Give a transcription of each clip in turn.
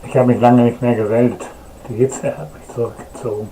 Ich habe mich lange nicht mehr gewählt. Die Hitze hat mich zurückgezogen.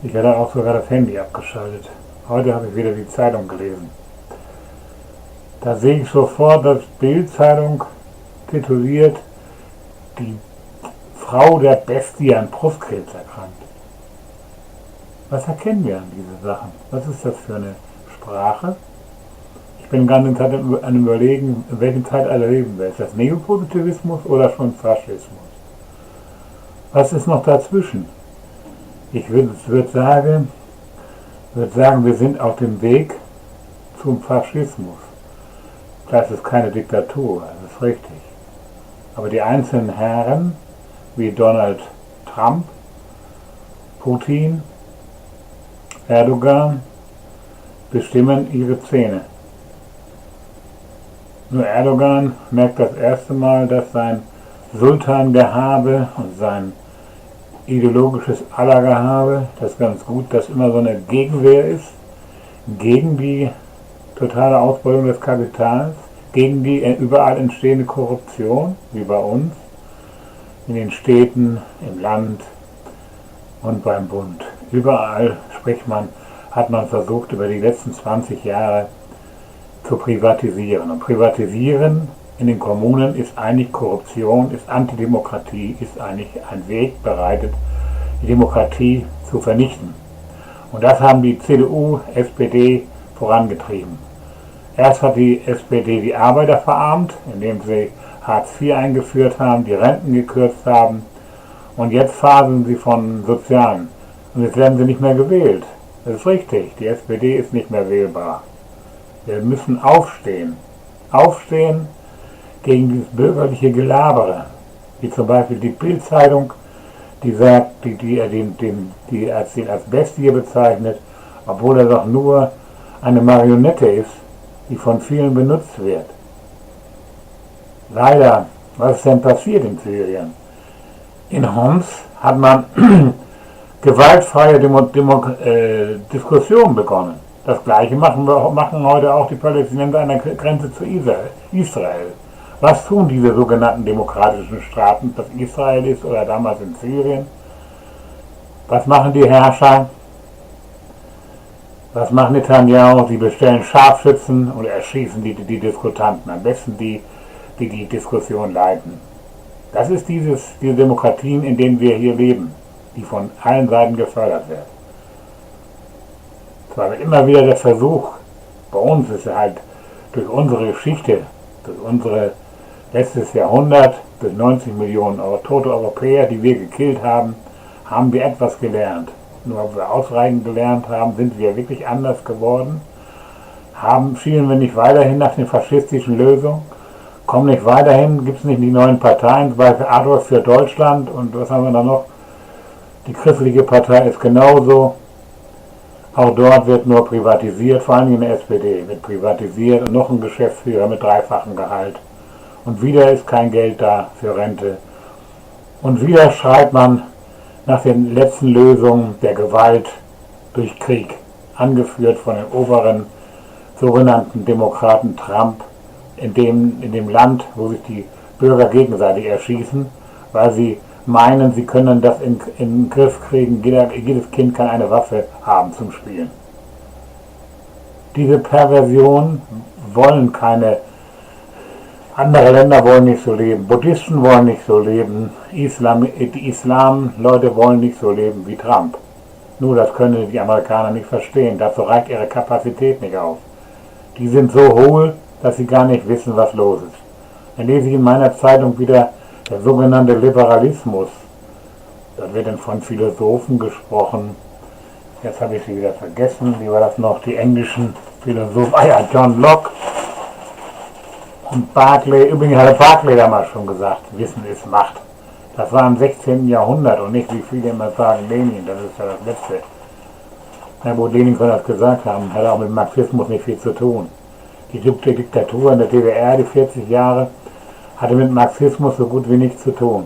Ich hatte auch sogar das Handy abgeschaltet. Heute habe ich wieder die Zeitung gelesen. Da sehe ich sofort, dass Bild-Zeitung tituliert, die Frau der Bestie an Brustkrebs erkrankt. Was erkennen wir an diese Sachen? Was ist das für eine Sprache? Ich bin die ganze Zeit an Überlegen, in welchem Zeitalter leben wir. Ist das Neopositivismus oder schon Faschismus? Was ist noch dazwischen? Ich würde sagen, wir sind auf dem Weg zum Faschismus. Das ist keine Diktatur, das ist richtig. Aber die einzelnen Herren, wie Donald Trump, Putin, Erdogan, bestimmen ihre Zähne. Nur Erdogan merkt das erste Mal, dass sein Sultangehabe und sein ideologisches Allergehabe, das ganz gut, dass immer so eine Gegenwehr ist, gegen die totale Ausbeutung des Kapitals, gegen die überall entstehende Korruption, wie bei uns, in den Städten, im Land und beim Bund. Überall hat man versucht, über die letzten 20 Jahre zu privatisieren. Und privatisieren in den Kommunen ist eigentlich Korruption, ist Antidemokratie, ist eigentlich ein Weg bereitet, die Demokratie zu vernichten. Und das haben die CDU, SPD vorangetrieben. Erst hat die SPD die Arbeiter verarmt, indem sie Hartz IV eingeführt haben, die Renten gekürzt haben, und jetzt faseln sie von Sozialen. Und jetzt werden sie nicht mehr gewählt. Das ist richtig, die SPD ist nicht mehr wählbar. Wir müssen aufstehen. Aufstehen gegen dieses bürgerliche Gelabere, wie zum Beispiel die Bild-Zeitung, die sagt, die als Bestie bezeichnet, obwohl er doch nur eine Marionette ist, die von vielen benutzt wird. Leider, was ist denn passiert in Syrien? In Homs hat man gewaltfreie Diskussion begonnen. Das Gleiche machen heute auch die Palästinenser an der Grenze zu Israel. Was tun diese sogenannten demokratischen Staaten, ob das Israel ist oder damals in Syrien? Was machen die Herrscher? Was macht Netanyahu? Sie bestellen Scharfschützen und erschießen die Diskutanten, am besten die Diskussion leiten. Das ist diese Demokratien, in denen wir hier leben, die von allen Seiten gefördert wird. Es war immer wieder der Versuch, bei uns ist es halt durch unsere Geschichte, durch unser letztes Jahrhundert, durch 90 Millionen tote Europäer, die wir gekillt haben, haben wir etwas gelernt. Nur ob wir ausreichend gelernt haben, sind wir wirklich anders geworden, schielen wir nicht weiterhin nach den faschistischen Lösungen, kommen nicht weiterhin, gibt es nicht die neuen Parteien, zum Beispiel Adolf für Deutschland und was haben wir da noch? Die christliche Partei ist genauso. Auch dort wird nur privatisiert, vor allem in der SPD wird privatisiert und noch ein Geschäftsführer mit dreifachem Gehalt. Und wieder ist kein Geld da für Rente. Und wieder schreit man nach den letzten Lösungen der Gewalt durch Krieg, angeführt von den oberen sogenannten Demokraten Trump, in dem Land, wo sich die Bürger gegenseitig erschießen, weil sie meinen, sie können das in den Griff kriegen, jedes Kind kann eine Waffe haben zum Spielen. Diese Perversion wollen keine, andere Länder wollen nicht so leben, Buddhisten wollen nicht so leben, die Islam-Leute wollen nicht so leben wie Trump. Nur das können die Amerikaner nicht verstehen, dazu reicht ihre Kapazität nicht auf. Die sind so hohl, dass sie gar nicht wissen, was los ist. Dann lese ich in meiner Zeitung wieder der sogenannte Liberalismus. Da wird dann von Philosophen gesprochen. Jetzt habe ich sie wieder vergessen. Wie war das noch? Die englischen Philosophen. John Locke und Berkeley. Übrigens hatte Berkeley damals schon gesagt, Wissen ist Macht. Das war im 16. Jahrhundert und nicht, wie viele immer sagen, Lenin. Das ist ja das Letzte. Ja, wo Lenin schon das gesagt haben, hat auch mit Marxismus nicht viel zu tun. Die Diktatur in der DDR, die 40 Jahre, hatte mit Marxismus so gut wie nichts zu tun.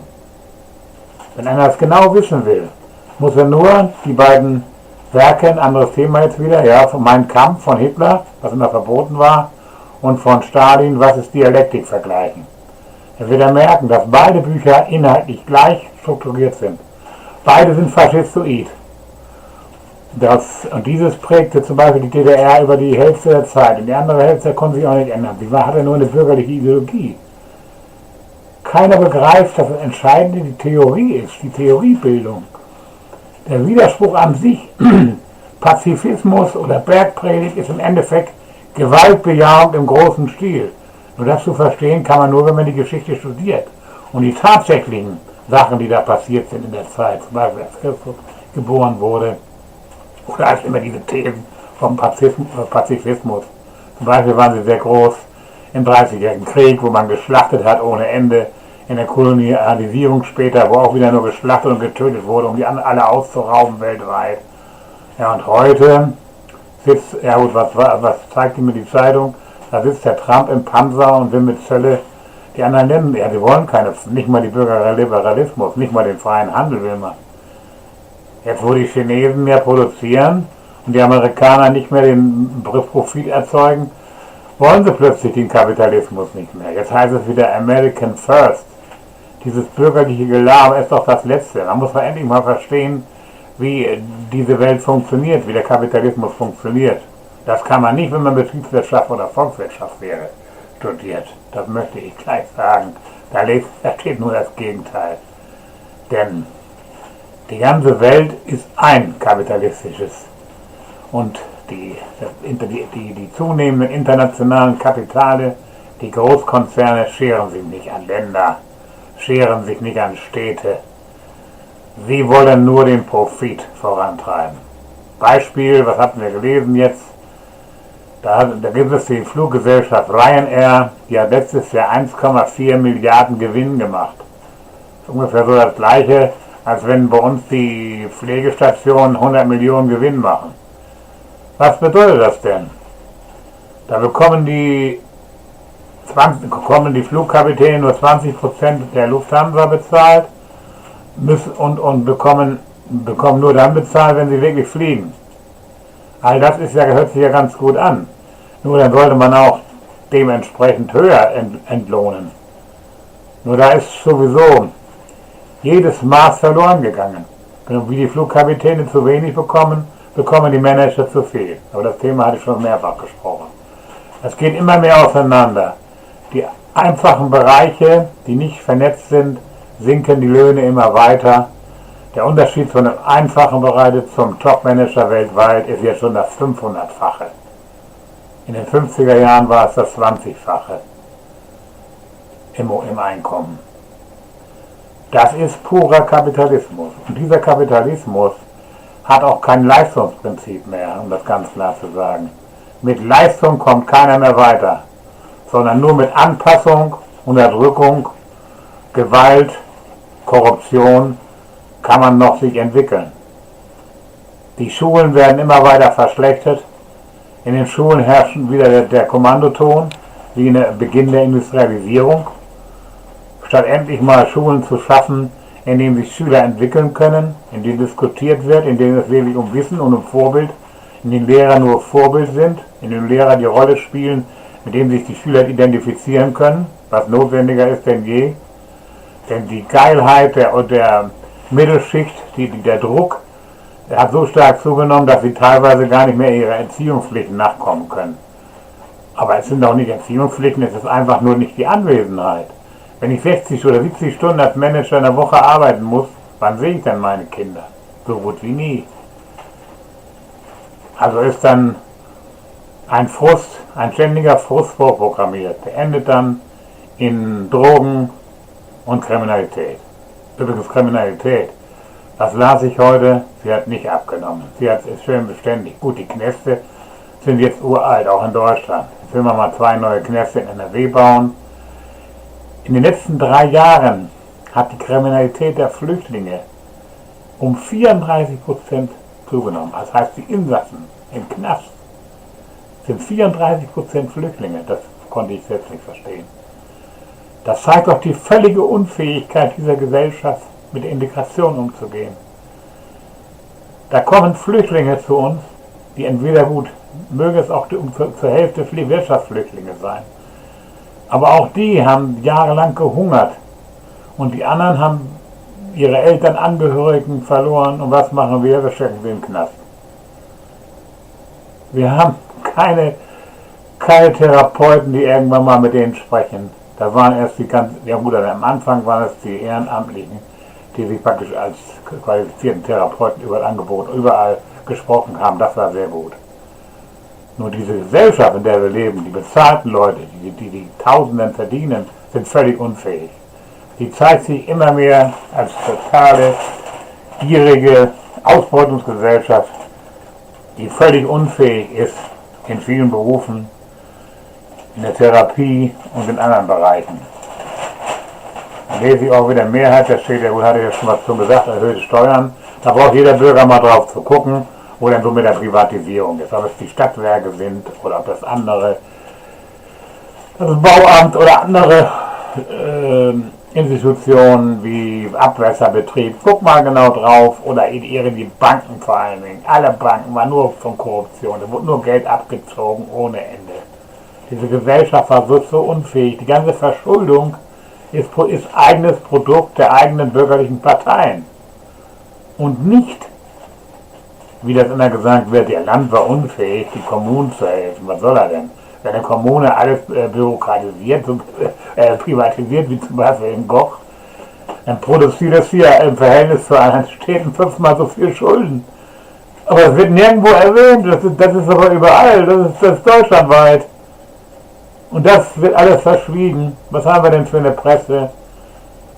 Wenn einer das genau wissen will, muss er nur die beiden Werke, ein anderes Thema jetzt wieder, ja, von Mein Kampf von Hitler, was immer verboten war, und von Stalin, was ist Dialektik, vergleichen. Er wird merken, dass beide Bücher inhaltlich gleich strukturiert sind. Beide sind faschistoid. Und dieses prägte zum Beispiel die DDR über die Hälfte der Zeit. Und die andere Hälfte konnte sich auch nicht ändern. Sie hatte nur eine bürgerliche Ideologie. Keiner begreift, dass das Entscheidende die Theorie ist, die Theoriebildung. Der Widerspruch an sich, Pazifismus oder Bergpredigt, ist im Endeffekt Gewaltbejahung im großen Stil. Nur das zu verstehen kann man nur, wenn man die Geschichte studiert. Und die tatsächlichen Sachen, die da passiert sind in der Zeit, zum Beispiel als Christus geboren wurde, oder als immer diese Thesen vom Pazifismus. Zum Beispiel waren sie sehr groß im 30-jährigen Krieg, wo man geschlachtet hat ohne Ende, in der Kolonialisierung später, wo auch wieder nur geschlachtet und getötet wurde, um die alle auszurauben weltweit. Ja, und heute sitzt, ja gut, was zeigt mir die Zeitung? Da sitzt der Trump im Panzer und will mit Zölle die anderen Länder, ja, die wollen nicht mal die Bürgerliberalismus, nicht mal den freien Handel will man. Jetzt, wo die Chinesen mehr produzieren und die Amerikaner nicht mehr den Profit erzeugen, wollen sie plötzlich den Kapitalismus nicht mehr. Jetzt heißt es wieder American First. Dieses bürgerliche Gelaber ist doch das Letzte. Man muss endlich mal verstehen, wie diese Welt funktioniert, wie der Kapitalismus funktioniert. Das kann man nicht, wenn man Betriebswirtschaft oder Volkswirtschaft wäre, studiert. Das möchte ich gleich sagen. Da steht nur das Gegenteil. Denn die ganze Welt ist ein kapitalistisches. Und die zunehmenden internationalen Kapitale, die Großkonzerne scheren sich nicht an Länder, scheren sich nicht an Städte. Sie wollen nur den Profit vorantreiben. Beispiel, was hatten wir gelesen jetzt? Da gibt es die Fluggesellschaft Ryanair, die hat letztes Jahr 1,4 Milliarden Gewinn gemacht. Das ist ungefähr so das Gleiche, als wenn bei uns die Pflegestationen 100 Millionen Gewinn machen. Was bedeutet das denn? Da bekommen die Flugkapitäne nur 20% der Lufthansa bezahlt und bekommen nur dann bezahlt, wenn sie wirklich fliegen. All das hört sich ja ganz gut an. Nur dann sollte man auch dementsprechend höher entlohnen. Nur da ist sowieso jedes Maß verloren gegangen. Wie die Flugkapitäne zu wenig bekommen die Manager zu viel. Aber das Thema hatte ich schon mehrfach gesprochen. Es geht immer mehr auseinander. Die einfachen Bereiche, die nicht vernetzt sind, sinken die Löhne immer weiter. Der Unterschied von einem einfachen Bereich zum Top-Manager weltweit ist jetzt schon das 500-fache. In den 50er Jahren war es das 20-fache im Einkommen. Das ist purer Kapitalismus. Und dieser Kapitalismus hat auch kein Leistungsprinzip mehr, um das ganz klar zu sagen. Mit Leistung kommt keiner mehr weiter, sondern nur mit Anpassung, Unterdrückung, Gewalt, Korruption kann man noch sich entwickeln. Die Schulen werden immer weiter verschlechtert. In den Schulen herrscht wieder der Kommandoton, wie in Beginn der Industrialisierung. Statt endlich mal Schulen zu schaffen, in denen sich Schüler entwickeln können, in denen diskutiert wird, in denen es wirklich um Wissen und um Vorbild, in denen Lehrer nur Vorbild sind, in denen Lehrer die Rolle spielen, mit dem sich die Schüler identifizieren können, was notwendiger ist denn je. Denn die Geilheit der Mittelschicht, der Druck, hat so stark zugenommen, dass sie teilweise gar nicht mehr ihrer Erziehungspflichten nachkommen können. Aber es sind auch nicht Erziehungspflichten, es ist einfach nur nicht die Anwesenheit. Wenn ich 60 oder 70 Stunden als Manager in der Woche arbeiten muss, wann sehe ich dann meine Kinder? So gut wie nie. Also ist dann ein ständiger Frust vorprogrammiert. Der endet dann in Drogen und Kriminalität. Übrigens Kriminalität. Das las ich heute, sie hat nicht abgenommen. Ist schön beständig. Gut, die Knäste sind jetzt uralt, auch in Deutschland. Jetzt will man mal 2 neue Knäste in NRW bauen. In den letzten 3 Jahren hat die Kriminalität der Flüchtlinge um 34% zugenommen. Das heißt, die Insassen im Knast sind 34% Flüchtlinge. Das konnte ich selbst nicht verstehen. Das zeigt doch die völlige Unfähigkeit dieser Gesellschaft, mit der Integration umzugehen. Da kommen Flüchtlinge zu uns, die entweder möge es auch zur Hälfte Wirtschaftsflüchtlinge sein, Aber auch die haben jahrelang gehungert. Und die anderen haben ihre Eltern, Angehörigen verloren. Und was machen wir? Wir stecken sie im Knast. Wir haben keine Therapeuten, die irgendwann mal mit denen sprechen. Da waren erst die ganzen, ja gut, am Anfang waren es die Ehrenamtlichen, die sich praktisch als qualifizierten Therapeuten überall gesprochen haben. Das war sehr gut. Nur diese Gesellschaft, in der wir leben, die bezahlten Leute, die Tausenden verdienen, sind völlig unfähig. Die zeigt sich immer mehr als totale, gierige Ausbeutungsgesellschaft, die völlig unfähig ist in vielen Berufen, in der Therapie und in anderen Bereichen. Da lese ich auch wieder Mehrheit, da steht ja, hatte ich ja schon was zu gesagt, erhöhte Steuern. Da braucht jeder Bürger mal drauf zu gucken, wo denn so mit der Privatisierung ist. Ob es die Stadtwerke sind oder ob das andere, das Bauamt oder andere Institutionen wie Abwässerbetrieb. Guck mal genau drauf. Oder die Banken vor allen Dingen. Alle Banken waren nur von Korruption. Da wurde nur Geld abgezogen ohne Ende. Diese Gesellschaft war so unfähig. Die ganze Verschuldung ist eigenes Produkt der eigenen bürgerlichen Parteien. Und nicht, wie das immer gesagt wird, ihr Land war unfähig, die Kommunen zu helfen. Was soll er denn? Wenn eine Kommune alles bürokratisiert, privatisiert, wie zum Beispiel in Goch, dann produziert es hier im Verhältnis zu anderen Städten 5-mal so viel Schulden. Aber es wird nirgendwo erwähnt, das ist aber überall, das ist deutschlandweit. Und das wird alles verschwiegen. Was haben wir denn für eine Presse?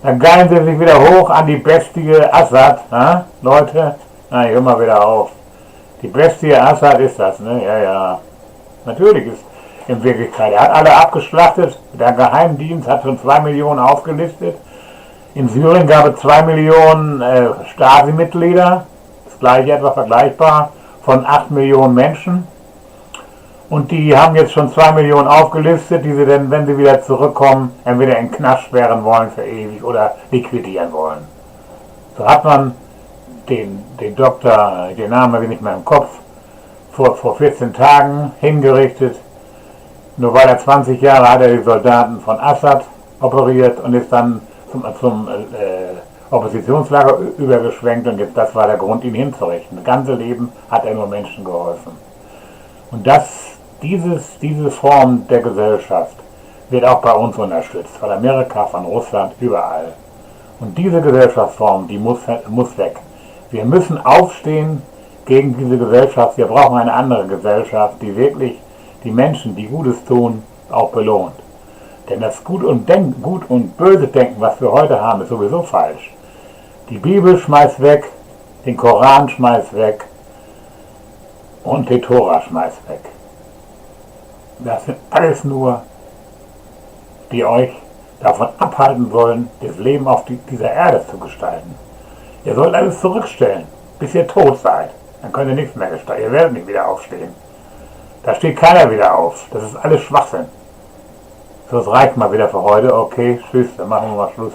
Dann geilen sie sich wieder hoch an die Bestie Assad. Na? Leute, na, ich höre mal wieder auf. Die Bestie Assad ist das, ne? Ja, ja. Natürlich ist in Wirklichkeit. Er hat alle abgeschlachtet. Der Geheimdienst hat schon 2 Millionen aufgelistet. In Syrien gab es 2 Millionen Stasi-Mitglieder. Das gleiche etwa vergleichbar. Von 8 Millionen Menschen. Und die haben jetzt schon 2 Millionen aufgelistet, die sie dann, wenn sie wieder zurückkommen, entweder in den Knast sperren wollen für ewig oder liquidieren wollen. So hat man den Doktor, den Namen habe ich nicht mehr im Kopf, vor 14 Tagen hingerichtet. Nur weil er 20 Jahre hat er die Soldaten von Assad operiert und ist dann zum Oppositionslager übergeschwenkt und jetzt das war der Grund, ihn hinzurichten. Das ganze Leben hat er nur Menschen geholfen. Und diese Form der Gesellschaft wird auch bei uns unterstützt, von Amerika, von Russland, überall. Und diese Gesellschaftsform, die muss weg. Wir müssen aufstehen gegen diese Gesellschaft. Wir brauchen eine andere Gesellschaft, die wirklich die Menschen, die Gutes tun, auch belohnt. Denn das Gut und böse Denken, was wir heute haben, ist sowieso falsch. Die Bibel schmeißt weg, den Koran schmeißt weg und die Tora schmeißt weg. Das sind alles nur, die euch davon abhalten wollen, das Leben auf dieser Erde zu gestalten. Ihr sollt alles zurückstellen, bis ihr tot seid. Dann könnt ihr nichts mehr gestalten. Ihr werdet nicht wieder aufstehen. Da steht keiner wieder auf. Das ist alles Schwachsinn. So, das reicht mal wieder für heute. Okay, tschüss, dann machen wir mal Schluss.